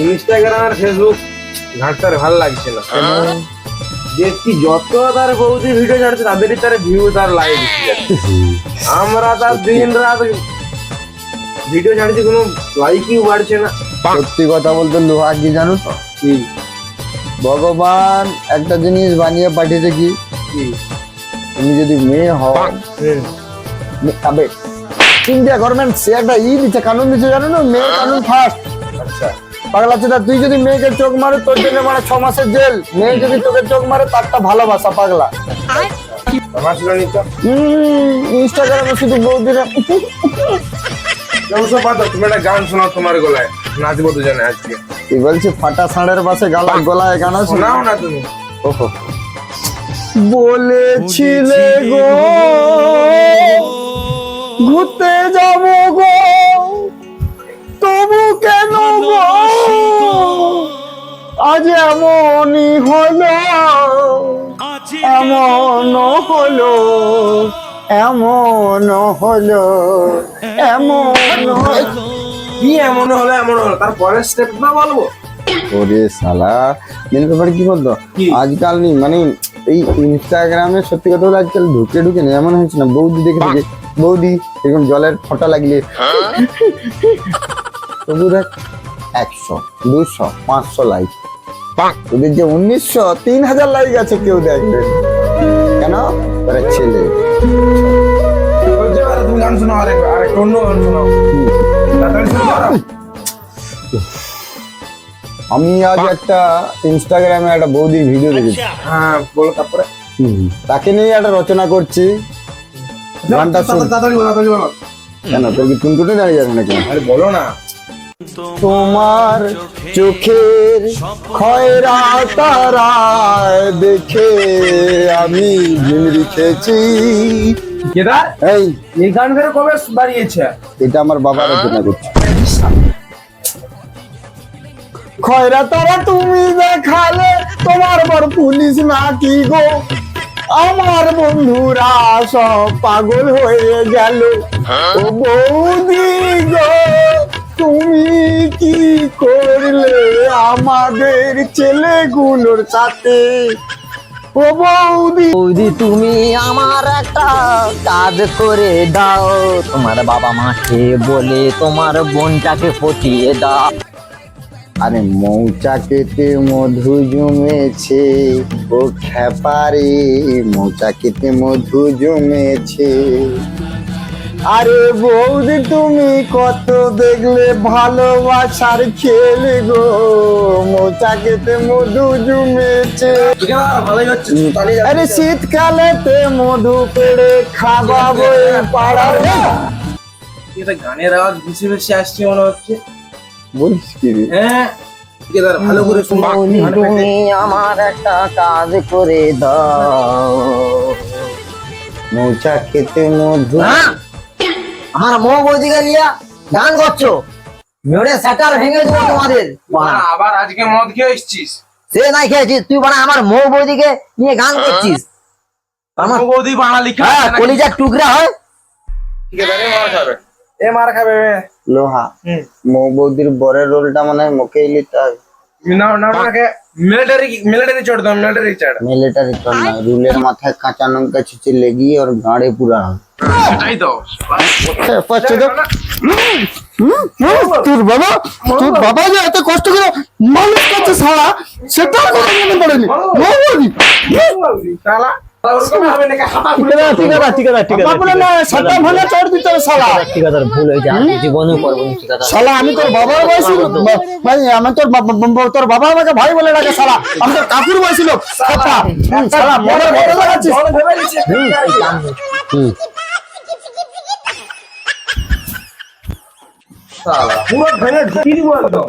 Instagram আর Facebook ঘাঁটতে ভালো লাগছে না। দেখছি যত তার বৌদি ভিডিও ছাড়ছে তাদেরই তার ভিউ তার লাইক বেশি যাচ্ছে। আমরা তার দিন রাত ভিডিও ছাড়ছি কোনো লাইকই বাড়ছে না। সত্যি কথা বলতে লোহা কি জানো তো, কি ভগবান একটা জিনিস বানিয়ে পাঠিয়েছে কি, তুমি যদি মেয়ে হও, তবে ইন্ডিয়া গভর্নমেন্ট সে একটা দিচ্ছে, কানুন দিচ্ছে জানো না, মেয়ে কানুন ফার্স্ট। আচ্ছা পাগলা চোদা, তুই যদি মেয়েকে চোখ মারে তোর জন্য মানে 6 মাসের জেল, মেয়ে যদি তোকে চোখ মারে তারটা ভালোবাসা। পাগলা ইনস্টাগ্রামে শুধু বৌদিরা। তুমি একটা গান শোনাও তোমার গলায়, নাচবো দুজনে আজকে। কি বলছি, ফাটা ষাঁড়ের পাশে গলায় গানা শোনাও না তুমি। ওহো, বলেছিলে গো ঘুরতে যাব গো, তবু কেন গো আজ এমনই হলো, এমন হলো, এমন হলো, এমন কি এমন হলো এমন হলো, তারপরে স্টেপটা বলবো। ওরে শালা, মেন ব্যাপার কি বলতো, আজকাল নেই মানে এই ইনস্টাগ্রামে সত্যি কথা বলে আজকাল ঢুকে ঢুকে নেই এমন হয়েছে না, বৌদি দেখে দেখে বৌদি এরকম জলের ফোঁটা লাগলে তবু দেখ 100, 200, 500 লাইক, ওদের যে 1900, 3000 লাইক আছে কেউ দেখবে কেন, ওরা ছেলে। তুমি গান শোনাও, আরেকটা অন্য গান শোনাও। আমি আজ একটা ইনস্টাগ্রামে একটা বৌদির ভিডিও দেখেছি। হ্যাঁ বলো, তারপরে তাকে নিয়ে একটা রচনা করছি। গানটা শুন। কেন তোর কি টুনটুনে দাঁড়িয়ে যাবে নাকি? আরে বলো না। তোমার চোখের খয়রা তারায় দেখে আমি দিন রেখেছি। কেদার এই গান ফের কবে বাড়িয়েছে? এটা আমার বাবা রচনা করছে। খয়রা তারা তুমি দেখালে তোমার বর পুলিশ নাকি গো, আমার বন্ধুরা সব পাগল হয়ে গেল। ও বৌদি গো তুমি কি করলে আমাদের ছেলেগুলোর সাথে? ও বৌদি, বৌদি তুমি আমার একটা কাজ করে দাও, তোমার বাবা মাকে বলে তোমার বোনটাকে পটিয়ে দাও। আরে মৌচাকেতে মধু জমেছে, ও খেপারে মৌচাকেতে মধু জমেছে। আরে বৌদি তুমি কত দেখলে ভালোবাসার খেলে গো, মৌচাকেতে মধু জমেছে। আরে শীতকালেতে মধু পেড়ে খাওয়াবো পাড়ার। এটা গানের আওয়াজ বেশি বেশি আসছে মনে হচ্ছে। বলিস কি রে? হ্যাঁ কেদার ভালো করে শুনো। তুমি আমার একটা কাজ করে দাও, মৌচাকেতে মধু। আমার মৌ বৌদিকে নিয়ে গান করছো, মেরে শাটার ভেঙে দেবো তোমাদের। আবার আজকে মদ খেয়ে এসছিস? সে নাই খেয়েছিস তুই, বানা আমার মৌ বৌদিকে নিয়ে গান করছিস। আমার বৌদি বাঙালি কলিজার টুকরা হয়। ঠিক আছে, মার খাবে, মার খাবে। লোহা মৌ বৌদির বরের রোলটা মানে মোকেই নিতে হয়। মিলিটারি চড় দাও, মিলিটারি চড়। মিলিটারি চল না, রুলের মাথায় কাঁচা লঙ্কা ছিঁচে লেগিয়ে ওর গাঁড়ে পুরা হয়। সেটাই তো তোর বাবা যে এত কষ্ট করে মানুষ করছে সারা, সেটা কোনো মনে পড়েনি। আমি তোর বাবার বয়সী, আমি তোর বাবা আমাকে ভাই বলে ডাকে শালা, আমি তোর কাকুর বয়সী লোক। পুরো ভেঙে ঢুকিয়ে দিব একদম।